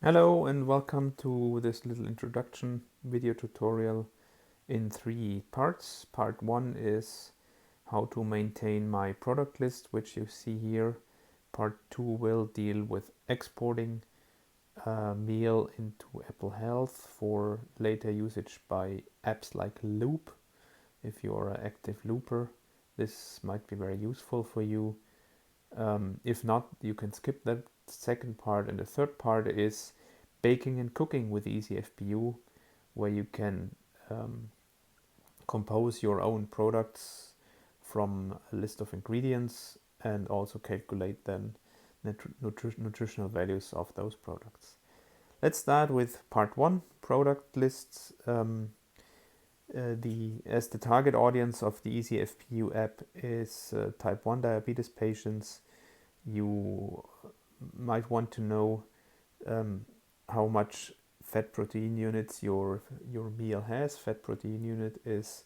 Hello and welcome to this little introduction video tutorial in 3 parts. Part 1 is how to maintain my product list, which you see here. Part 2 will deal with exporting a meal into Apple Health for later usage by apps like Loop. If you're an active looper, this might be very useful for you. If not, you can skip that second part, and the third part is baking and cooking with EasyFPU, where you can compose your own products from a list of ingredients and also calculate then nutritional values of those products. Let's start with part 1, product lists. As the target audience of the EasyFPU app is type 1 diabetes patients, you might want to know how much fat protein units your meal has. Fat protein unit is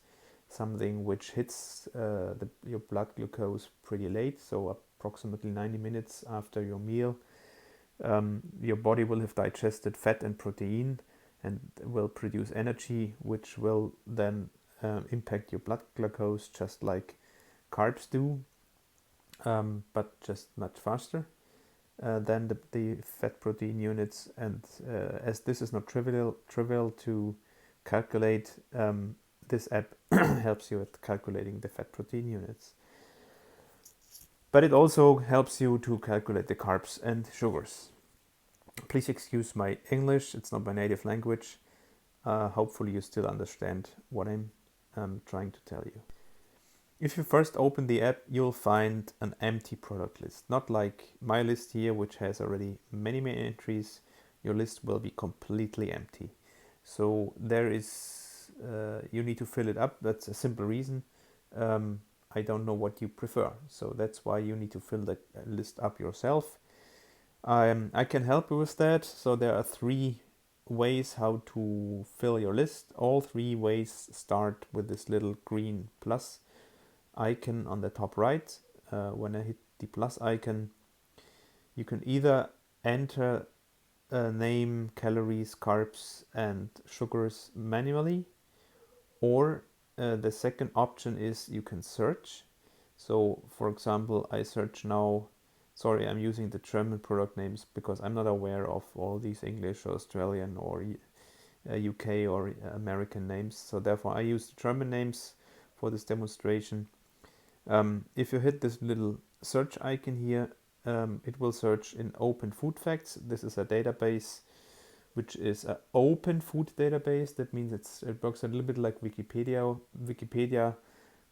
something which hits your blood glucose pretty late, so approximately 90 minutes after your meal. Your body will have digested fat and protein and will produce energy, which will then impact your blood glucose just like carbs do, but just much faster than the fat protein units. And as this is not trivial to calculate, this app helps you at calculating the fat protein units. But it also helps you to calculate the carbs and sugars. Please excuse my English, it's not my native language. Hopefully you still understand what I'm trying to tell you. If you first open the app, you'll find an empty product list. Not like my list here, which has already many entries. Your list will be completely empty. So there is, you need to fill it up. That's a simple reason. I don't know what you prefer. So that's why you need to fill the list up yourself. I can help you with that. So there are 3 ways how to fill your list. All 3 ways start with this little green plus icon on the top right. When I hit the plus icon, you can either enter name, calories, carbs and sugars manually, or the second option is you can search. So for example, I search now, sorry, I'm using the German product names because I'm not aware of all these English or Australian or UK or American names, so therefore I use the German names for this demonstration. If you hit this little search icon here, it will search in Open Food Facts. This is a database which is an open food database. That means it works a little bit like Wikipedia.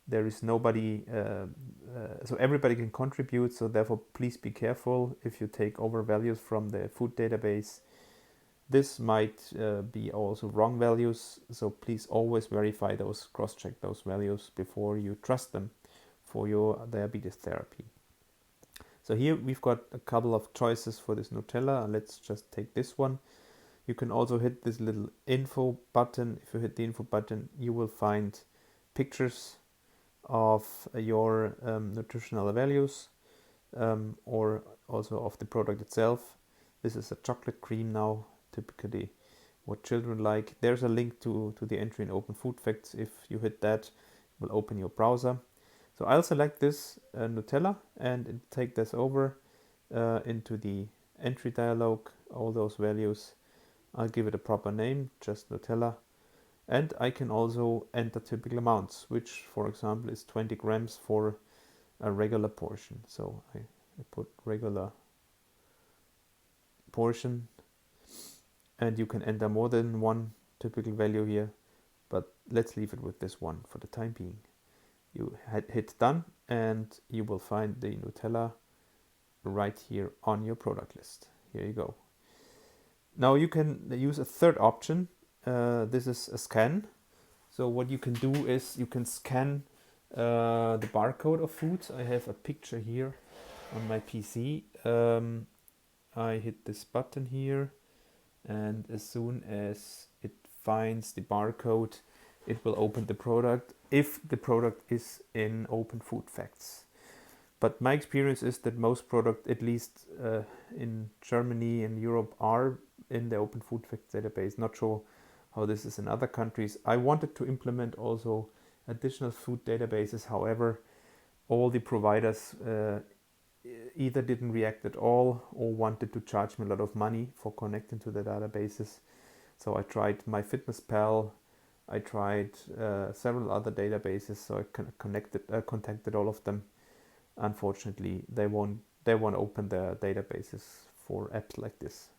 There is nobody, so everybody can contribute. So therefore, please be careful if you take over values from the food database. This might be also wrong values. So please always verify those, cross-check those values before you trust them for your diabetes therapy. So here we've got a couple of choices for this Nutella. Let's just take this one. You can also hit this little info button. If you hit the info button, you will find pictures of your nutritional values or also of the product itself. This is a chocolate cream now, typically what children like. There's a link to the entry in Open Food Facts. If you hit that, it will open your browser. So I'll select this Nutella and take this over into the entry dialog, all those values. I'll give it a proper name, just Nutella. And I can also enter typical amounts, which for example is 20 grams for a regular portion. So I put regular portion, and you can enter more than one typical value here, but let's leave it with this one for the time being. You hit done and you will find the Nutella right here on your product list. Here you go. Now you can use a third option. This is a scan. So what you can do is you can scan the barcode of foods. I have a picture here on my PC. I hit this button here, and as soon as it finds the barcode, it will open the product if the product is in Open Food Facts. But my experience is that most products, at least in Germany and Europe, are in the Open Food Facts database. Not sure how this is in other countries. I wanted to implement also additional food databases. However, all the providers either didn't react at all or wanted to charge me a lot of money for connecting to the databases. So I tried MyFitnessPal, I tried several other databases, so I contacted all of them. Unfortunately, they won't open their databases for apps like this.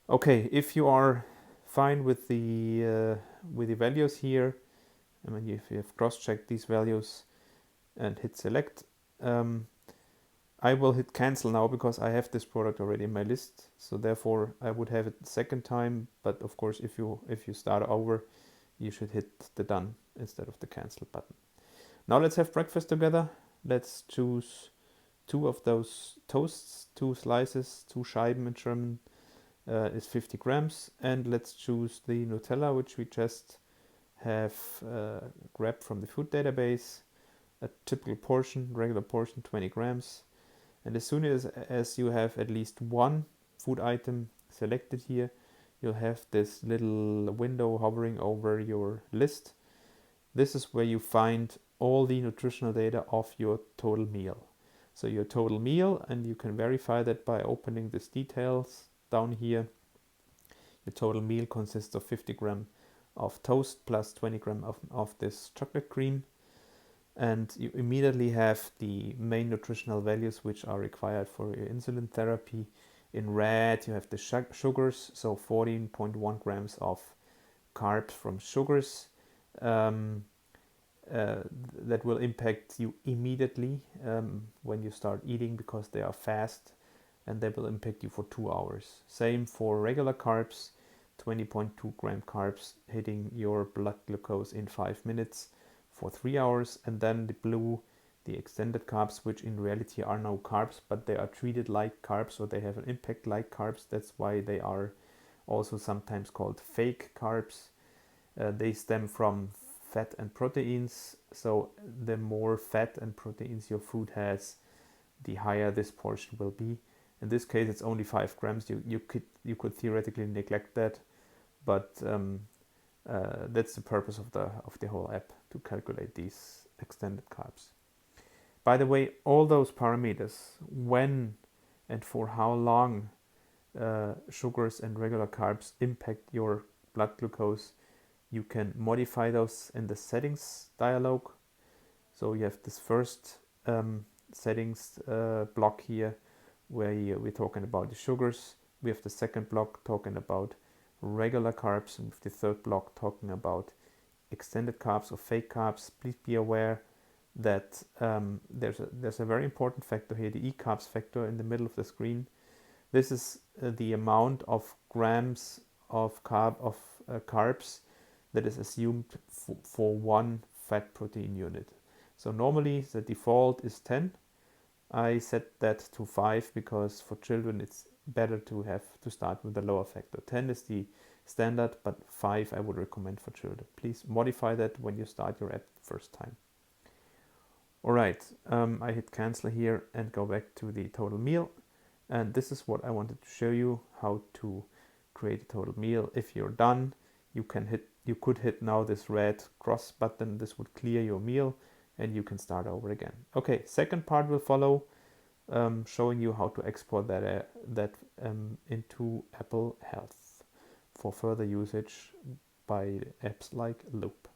Okay, if you are fine with the values here, I mean, if you have cross-checked these values and hit select, I will hit cancel now because I have this product already in my list. So therefore, I would have it the second time. But of course, if you start over, you should hit the done instead of the cancel button. Now let's have breakfast together. Let's choose 2 of those toasts, 2 slices, 2 Scheiben in German is 50 grams. And let's choose the Nutella, which we just have grabbed from the food database. A typical portion, regular portion, 20 grams. And as soon as you have at least one food item selected here, you'll have this little window hovering over your list. This is where you find all the nutritional data of your total meal. So your total meal, and you can verify that by opening this details down here. Your total meal consists of 50 gram of toast plus 20 gram of this chocolate cream. And you immediately have the main nutritional values which are required for your insulin therapy. In red, you have the sugars, so 14.1 grams of carbs from sugars that will impact you immediately when you start eating because they are fast and they will impact you for 2 hours. Same for regular carbs, 20.2 gram carbs hitting your blood glucose in 5 minutes. For 3 hours, and then the blue, the extended carbs, which in reality are no carbs, but they are treated like carbs, so they have an impact like carbs. That's why they are also sometimes called fake carbs. They stem from fat and proteins, so the more fat and proteins your food has, the higher this portion will be. In this case, it's only 5 grams. You could theoretically neglect that, but that's the purpose of the whole app, to calculate these extended carbs. By the way, all those parameters, when and for how long sugars and regular carbs impact your blood glucose, you can modify those in the settings dialog. So you have this first settings block here where we're talking about the sugars. We have the second block talking about regular carbs, and with the third block talking about extended carbs or fake carbs. Please be aware that there's a very important factor here, the E-carbs factor in the middle of the screen. This is the amount of grams of carbs that is assumed for one fat protein unit. So normally the default is 10. I set that to 5 because for children it's better to start with a lower factor. 10 is the standard, but 5 I would recommend for children. Please modify that when you start your app first time. Alright, I hit cancel here and go back to the total meal. And this is what I wanted to show you, how to create a total meal. If you're done, you could hit now this red cross button. This would clear your meal and you can start over again. Okay, second part will follow, showing you how to export that into Apple Health for further usage by apps like Loop.